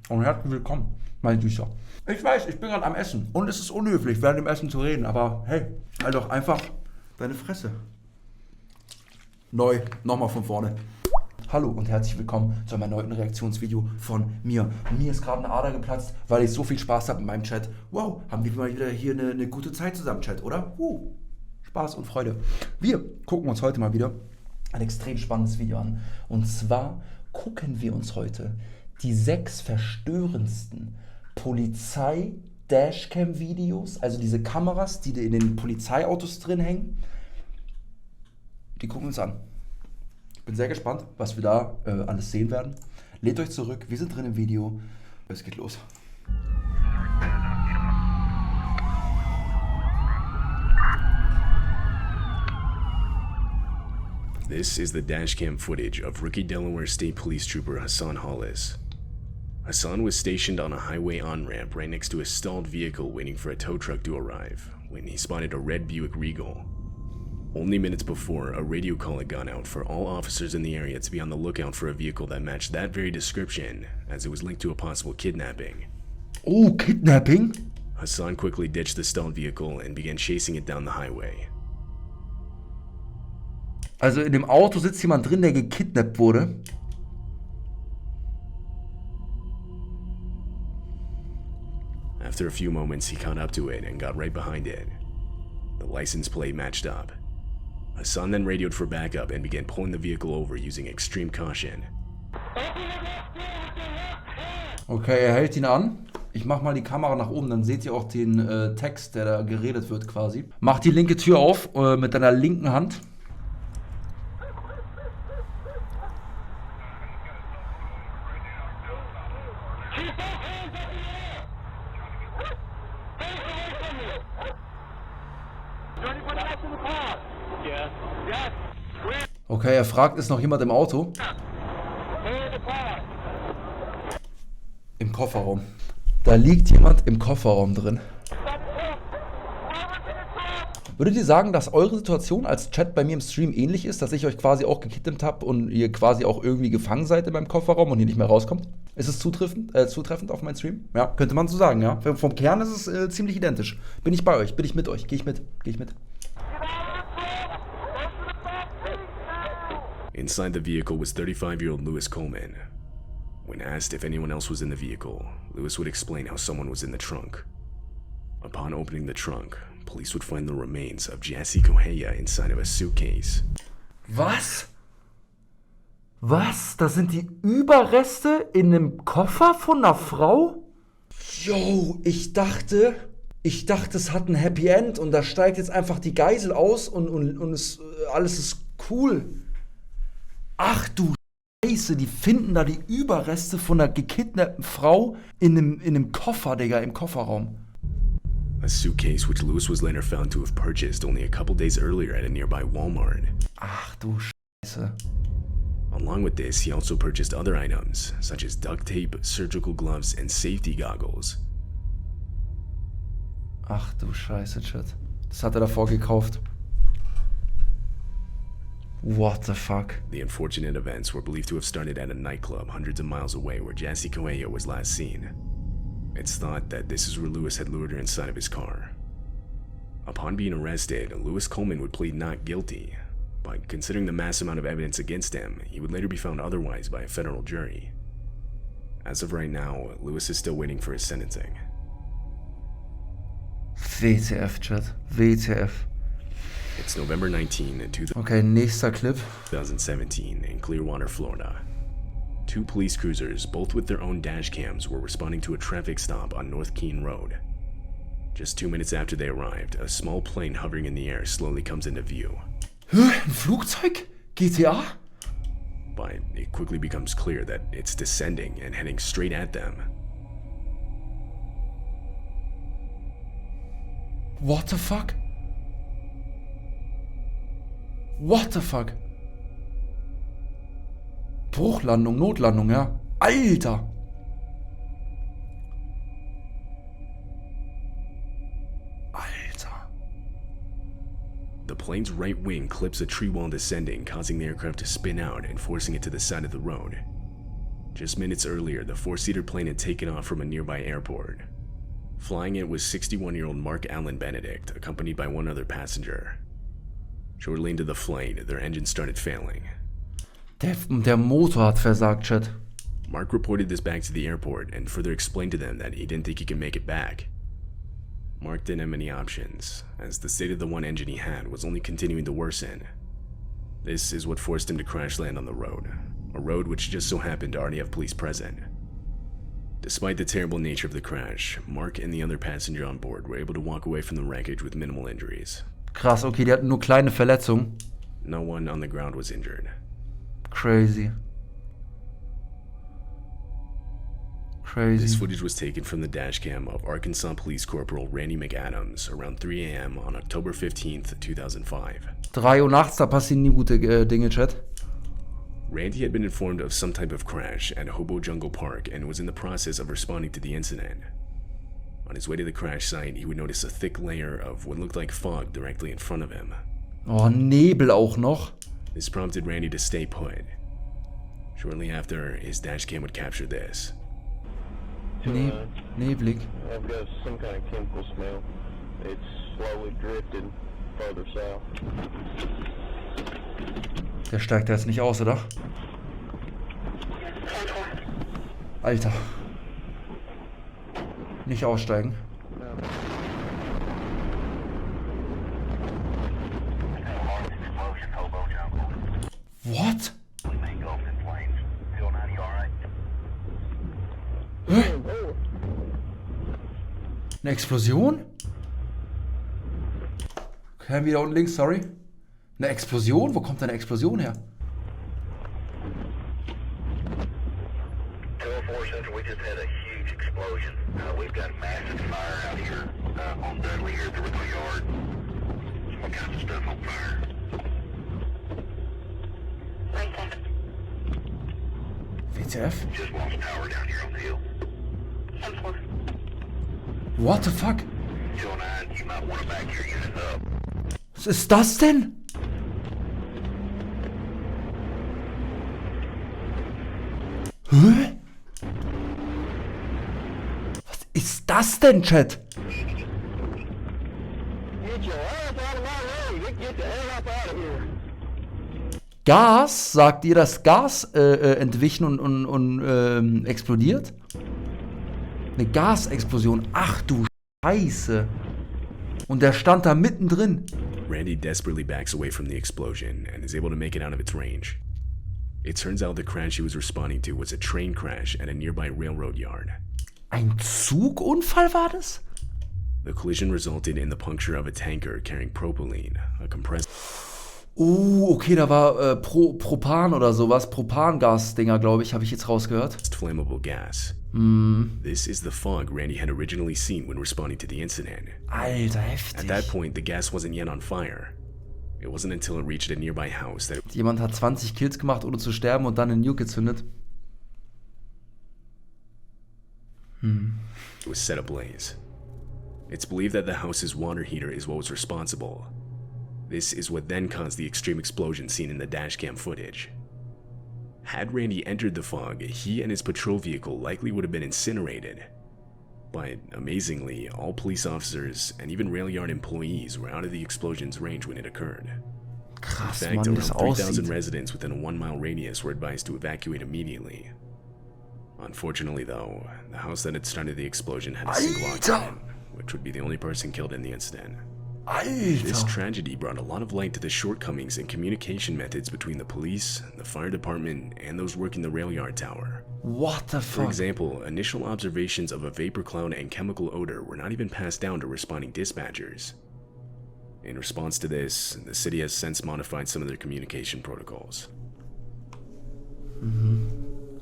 und herzlich willkommen, mein Süßer. Ich weiß, ich bin gerade am Essen und es ist unhöflich, während dem Essen zu reden, aber hey, halt doch einfach deine Fresse. Neu, nochmal von vorne. Hallo und herzlich willkommen zu einem erneuten Reaktionsvideo von mir. Mir ist gerade eine Ader geplatzt, weil ich so viel Spaß habe in meinem Chat. Wow, haben wir mal wieder hier eine gute Zeit zusammen, Chat, oder? Spaß und Freude. Wir gucken uns heute mal wieder ein extrem spannendes Video an. Und zwar gucken wir uns heute die 6 verstörendsten Polizei-Dashcam-Videos, also diese Kameras, die in den Polizeiautos drin hängen, die gucken wir uns an. Ich bin sehr gespannt, was wir da alles sehen werden. Lehnt euch zurück, wir sind drin im Video. Es geht los. This is the dashcam footage of Rookie Delaware State Police Trooper Hassan Hollis. Hassan was stationed on a highway on-ramp right next to a stalled vehicle waiting for a tow truck to arrive when he spotted a red Buick Regal. Only minutes before, a radio call had gone out for all officers in the area to be on the lookout for a vehicle that matched that very description, as it was linked to a possible kidnapping. Oh, Kidnapping? Hassan quickly ditched the stalled vehicle and began chasing it down the highway. Also in dem Auto sitzt jemand drin, der gekidnappt wurde. After a few moments, he caught up to it and got right behind it. The license plate matched up. Hassan then radioed for backup and began pulling the vehicle over using extreme caution. Okay, er hält ihn an. Ich mach mal die Kamera nach oben, dann seht ihr auch den Text, der da geredet wird quasi. Mach die linke Tür auf mit deiner linken Hand. Okay, er fragt, ist noch jemand im Auto? Im Kofferraum. Da liegt jemand im Kofferraum drin. Würdet ihr sagen, dass eure Situation als Chat bei mir im Stream ähnlich ist, dass ich euch quasi auch gekidnappt habe und ihr quasi auch irgendwie gefangen seid in meinem Kofferraum und ihr nicht mehr rauskommt? Ist es zutreffend auf meinen Stream? Ja, könnte man so sagen, ja. Vom Kern ist es ziemlich identisch. Bin ich bei euch? Bin ich mit euch? Gehe ich mit? Inside the vehicle was 35-year-old Lewis Coleman. When asked if anyone else was in the vehicle, Lewis would explain how someone was in the trunk. Upon opening the trunk, police would find the remains of Jassy Correia inside of a suitcase. Was? Was? Das sind die Überreste in einem Koffer von einer Frau? Yo, ich dachte, es hat ein Happy End und da steigt jetzt einfach die Geisel aus und alles ist cool. Ach du Scheiße, die finden da die Überreste von einer gekidnappten Frau in einem Koffer, Digga, im Kofferraum. A suitcase which Lewis was later found to have purchased only a couple days earlier at a nearby Walmart. Ach du Scheiße. Along with this, he also purchased other items, such as duct tape, surgical gloves, and safety goggles. Ach du Scheiße, Chat. Das hat er davor gekauft. What the fuck? The unfortunate events were believed to have started at a nightclub hundreds of miles away where Jassy Correia was last seen. It's thought that this is where Lewis had lured her inside of his car. Upon being arrested, Lewis Coleman would plead not guilty, but considering the mass amount of evidence against him, he would later be found otherwise by a federal jury. As of right now, Lewis is still waiting for his sentencing. WTF, Chat. WTF. It's November 19, Okay, nächster Clip. 2017 in Clearwater, Florida. 2 police cruisers, both with their own dash cams, were responding to a traffic stop on North Keene Road. Just 2 minutes after they arrived, a small plane hovering in the air slowly comes into view. Ein Flugzeug? GTA? But it quickly becomes clear that it's descending and heading straight at them. What the fuck? What the fuck? Bruchlandung, Notlandung, ja. Alter! The plane's right wing clips a tree while descending, causing the aircraft to spin out and forcing it to the side of the road. Just minutes earlier, the four-seater plane had taken off from a nearby airport. Flying it was 61-year-old Mark Allen Benedict, accompanied by one other passenger. Shortly into the flight, their engine started failing. Der Motor hat versagt, Chat. Mark reported this back to the airport and further explained to them that he didn't think he could make it back. Mark didn't have many options, as the state of the one engine he had was only continuing to worsen. This is what forced him to crash land on the road, a road which just so happened to already have police present. Despite the terrible nature of the crash, Mark and the other passenger on board were able to walk away from the wreckage with minimal injuries. Krass, okay, die hatten nur kleine Verletzungen. No one on the ground was injured. Crazy. This footage was taken from the dashcam of Arkansas Police Corporal Randy McAdams around 3 a.m. on October 15th, 2005. 3 Uhr nachts, da passieren nie gute Dinge, Chat. Randy had been informed of some type of crash at Hobo Jungle Park and was in the process of responding to the incident. On his way to the crash site, he would notice a thick layer of what looked like fog directly in front of him. Oh, Nebel auch noch. This prompted Randy to stay put. Shortly after, his dashcam would capture this. Neblig. I've got some kind of chemical smell. It's slowly drifted further south. Der steigt da jetzt nicht aus, oder? Alter. Nicht aussteigen. What? Hä? Eine Explosion? Okay, wieder unten links, sorry. Eine Explosion? Wo kommt denn eine Explosion her? We just had a huge explosion. We've got massive fire out here on Dudley here at the Rico Yard. All kinds of stuff on fire. WTF? Just lost power down here on the hill. What the fuck? 209, you might want to back your unit up. Was ist das denn? Hä? Was ist das denn, Chat? Get your ass out of my road. Get the hell up out of here. Gas? Sagt ihr, dass Gas entwichen und explodiert? Eine Gasexplosion. Ach du Scheiße. Und der stand da mittendrin. Randy desperately backs away from the explosion and is able to make it out of its range. It turns out the crash he was responding to was a train crash at a nearby railroad yard. Ein Zugunfall war das? The collision resulted in the puncture of a tanker carrying propylene, a compressed Okay, da war Propan oder sowas. Propangas-Dinger, glaube ich, habe ich jetzt rausgehört. flammable gas. This is the fog Randy had originally seen when responding to the incident. Alter, At heftig. that point, the gas wasn't yet on fire. It wasn't until it reached a nearby house that Jemand hat 20 Kills gemacht, ohne zu sterben und dann einen Nuke gezündet. it was set ablaze. It's believed that the house's water heater is what was responsible. This is what then caused the extreme explosion seen in the dashcam footage. Had Randy entered the fog, he and his patrol vehicle likely would have been incinerated. But amazingly, all police officers and even rail yard employees were out of the explosion's range when it occurred. Krass, In fact, Mann, wie das around 3,000 aussieht. residents within a 1-mile radius were advised to evacuate immediately. Unfortunately, though, the house that had started the explosion had a single Alter! occupant, which would be the only person killed in the incident. This Alter. tragedy brought a lot of light to the shortcomings in communication methods between the police, the fire department, and those working the rail yard tower. What the For fuck? example, initial observations of a vapor cloud and chemical odor were not even passed down to responding dispatchers. In response to this, the city has since modified some of their communication protocols.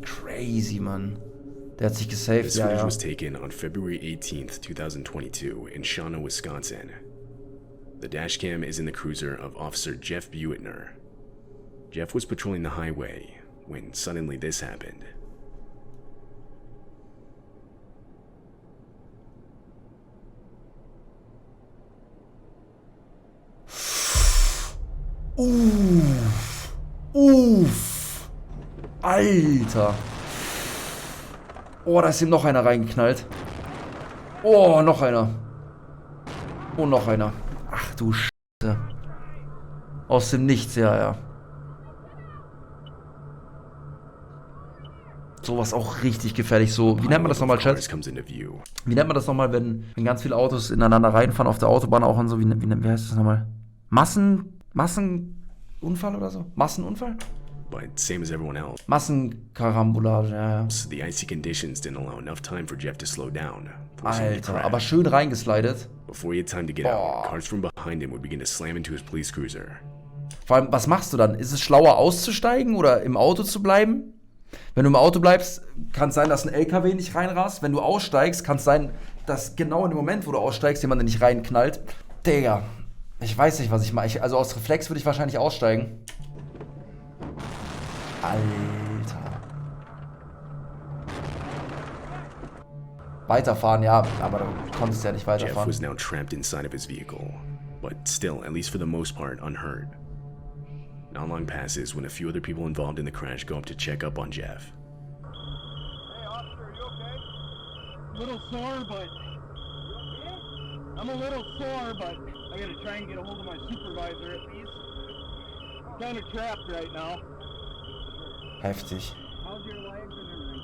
Crazy, Mann. Der hat sich gesaved, This ja, footage ja. was taken on February 18th, 2022 in Shawnee, Wisconsin. The dashcam is in the cruiser of Officer Jeff Buettner. Jeff was patrolling the highway when suddenly this happened. Uff. Alter. Oh, da ist ihm noch einer reingeknallt. Oh, noch einer. Oh, noch einer. Ach du Scheiße. Aus dem Nichts, ja. Sowas auch richtig gefährlich. So, wie nennt man das nochmal, Chat? Wie nennt man das nochmal, wenn ganz viele Autos ineinander reinfahren auf der Autobahn auch und so? Wie heißt das nochmal? Massenunfall oder so? Massenunfall? But same as everyone else, Massenkarambolage, ja. the icy conditions didn't allow enough time for Jeff to slow down. Alter, aber schön reingeslidet. Before he had time to get out, cars from behind him would begin to slam into his police cruiser. Vor allem, was machst du dann? Ist es schlauer auszusteigen oder im Auto zu bleiben? Wenn du im Auto bleibst, kann es sein, dass ein LKW nicht reinrast. Wenn du aussteigst, kann es sein, dass genau in dem Moment, wo du aussteigst, jemand nicht reinknallt. Digga, ich weiß nicht, was ich mache. Also aus Reflex würde ich wahrscheinlich aussteigen. Alter. Weiterfahren, ja, aber du konntest ja nicht weiterfahren. Jeff was now trapped inside of his vehicle, but still, at least for the most part, unhurt. Not long passes when a few other people involved in the crash go up to check up on Jeff. Hey, officer, are you okay? A little sore, but... I'm a little sore, but I gotta try and get a hold of my supervisor at least. Kind of trapped right now. Heftig. How's your legs and everything?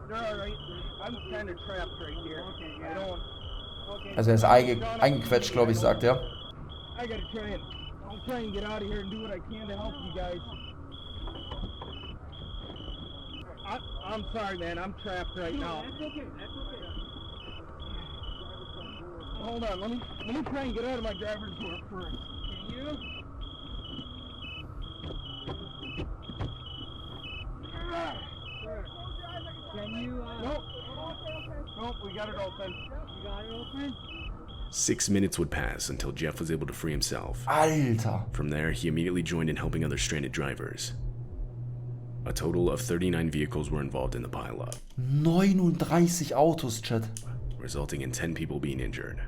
They're alright. I'm kind of trapped right here. Okay, yeah. I don't... Okay. Also er ist eingequetscht, glaube ich, sagt er. I gotta try and get out of here and do what I can to help you guys. I'm sorry, man. I'm trapped right now. That's okay. That's okay. Hold on. Let me try and get out of my driver's door first. Can you? Can you? Nope. Nope. We got it open. You got it open? 6 minutes would pass until Jeff was able to free himself. Alter. From there, he immediately joined in helping other stranded drivers. A total of 39 vehicles were involved in the pileup. 39 Autos, Chat. Resulting in 10 people being injured.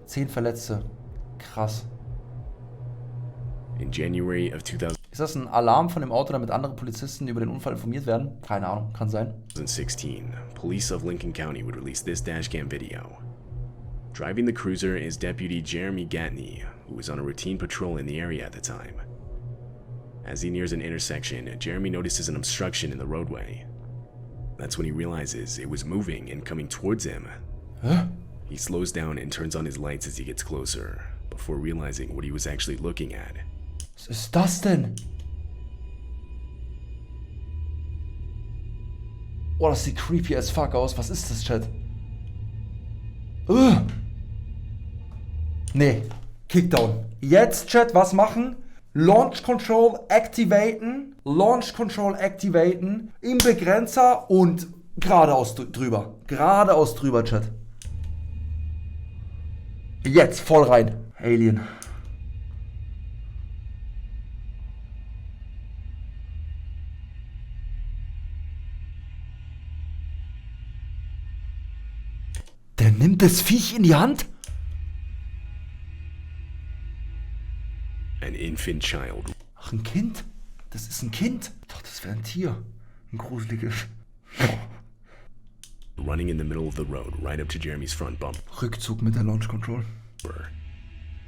10 Verletzte. Krass. In January of 2016, Ist das ein Alarm von dem Auto, damit andere Polizisten über den Unfall informiert werden? Keine Ahnung, kann sein. police of Lincoln County would release this dashcam video. Driving the cruiser is Deputy Jeremy Gatney, who was on a routine patrol in the area at the time. As he nears an intersection, Jeremy notices an obstruction in the roadway. That's when he realizes it was moving and coming towards him. Hä? He slows down and turns on his lights as he gets closer, before realizing what he was actually looking at. Was ist das denn? Oh, das sieht creepy as fuck aus. Was ist das, Chat? Nee. Kickdown. Jetzt, Chat, was machen? Launch Control activaten. Launch Control activaten. Im Begrenzer und geradeaus drüber. Geradeaus drüber, Chat. Jetzt, voll rein. Alien. Der nimmt das Viech in die Hand? An infant child. Ach, ein Kind? Das ist ein Kind? Ich dachte, das wäre ein Tier. Ein gruseliges. Running in the middle of the road, right up to Jeremy's front bumper. Rückzug mit der Launch Control.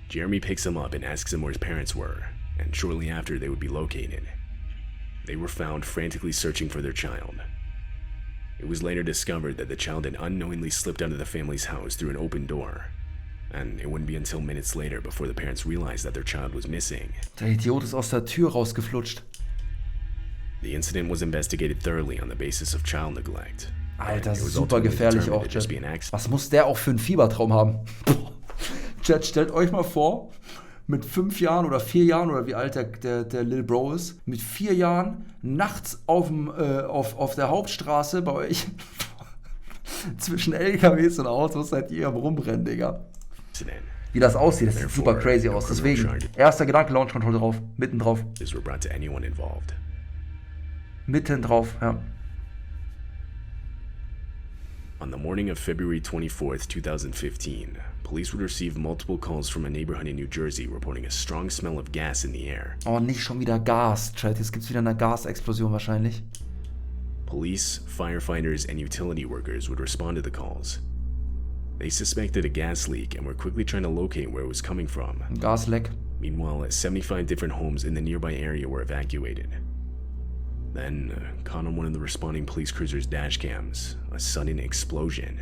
Jeremy picks him up and asks him where his parents were, and shortly after they would be located. They were found frantically searching for their child. It was later discovered that the child had unknowingly slipped out of the family's house through an open door, and it wouldn't be until minutes later before the parents realized that their child was missing. Der Idiot ist aus der Tür rausgeflutscht. The incident was investigated thoroughly on the basis of child neglect. Alter, super gefährlich auch, Chat. Was muss der auch für einen Fiebertraum haben? Chat, stellt euch mal vor, mit 5 Jahren oder 4 Jahren oder wie alt der Lil Bro ist, mit 4 Jahren nachts auf der Hauptstraße bei euch zwischen LKWs und Autos seid ihr am Rumrennen, Digga. Wie das aussieht, das sieht super crazy aus. Deswegen, erster Gedanke, Launch Control drauf, mitten drauf. Mitten drauf, ja. On the morning of February 24th, 2015, police would receive multiple calls from a neighborhood in New Jersey reporting a strong smell of gas in the air. Oh, nicht schon wieder Gas, Chat. Jetzt gibt's wieder eine Gasexplosion wahrscheinlich. Police, firefighters, and utility workers would respond to the calls. They suspected a gas leak and were quickly trying to locate where it was coming from. Ein Gasleck. Meanwhile, 75 different homes in the nearby area were evacuated. Then, caught on one of the responding police cruiser's dash cams, a sudden explosion.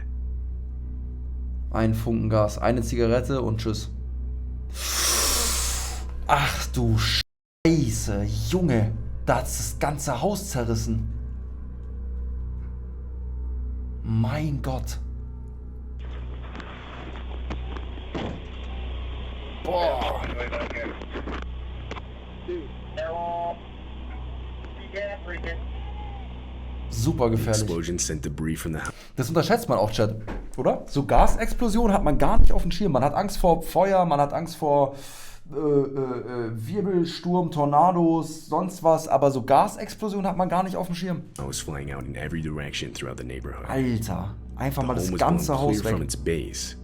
Ein Funken Gas, eine Zigarette und tschüss. Ach du Scheiße, Junge, da hat das ganze Haus zerrissen. Mein Gott. Boah. Super The gefährlich. explosion sent debris from the house. Das unterschätzt man auch, Chat, oder? So Gasexplosionen hat man gar nicht auf dem Schirm. Man hat Angst vor Feuer, man hat Angst vor Wirbelsturm, Tornados, sonst was. Aber so Gasexplosionen hat man gar nicht auf dem Schirm. Flying out in every direction throughout the neighborhood. Alter, einfach mal The das home was ganze blown Haus clear from weg. its base,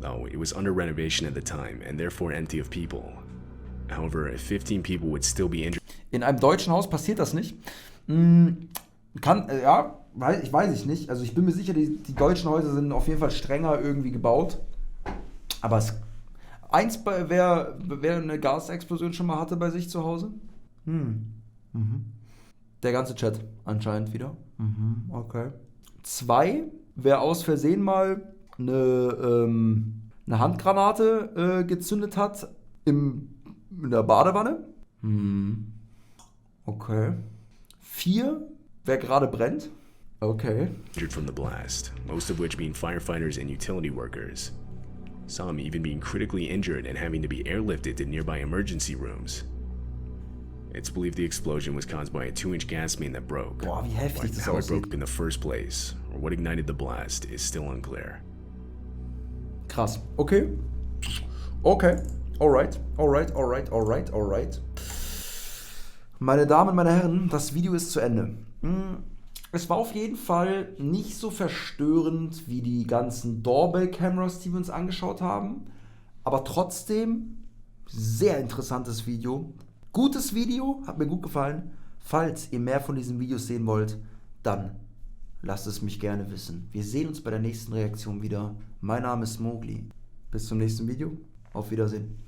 though it was under renovation at the time and therefore empty of people. However, 15 people would still be injured. In einem deutschen Haus passiert das nicht. Ich weiß nicht. Also ich bin mir sicher, die deutschen Häuser sind auf jeden Fall strenger irgendwie gebaut. Aber wer eine Gasexplosion schon mal hatte bei sich zu Hause? Der ganze Chat anscheinend wieder. Okay. 2, wer aus Versehen mal eine Handgranate gezündet hat in der Badewanne. Okay. 4, wer gerade brennt. Okay. From the blast, most of which being firefighters and utility workers. Some even being critically injured and having to be airlifted to nearby emergency rooms. It's believed the explosion was caused by a 2-inch gas main that broke. Boah, wie heftig das How it aussieht. broke in the first place, or what ignited the blast, is still unclear. Krass. Okay. Alright. Meine Damen, meine Herren, das Video ist zu Ende. Es war auf jeden Fall nicht so verstörend wie die ganzen Doorbell-Cameras, die wir uns angeschaut haben. Aber trotzdem sehr interessantes Video. Gutes Video, hat mir gut gefallen. Falls ihr mehr von diesen Videos sehen wollt, dann lasst es mich gerne wissen. Wir sehen uns bei der nächsten Reaktion wieder. Mein Name ist Mowgli. Bis zum nächsten Video. Auf Wiedersehen.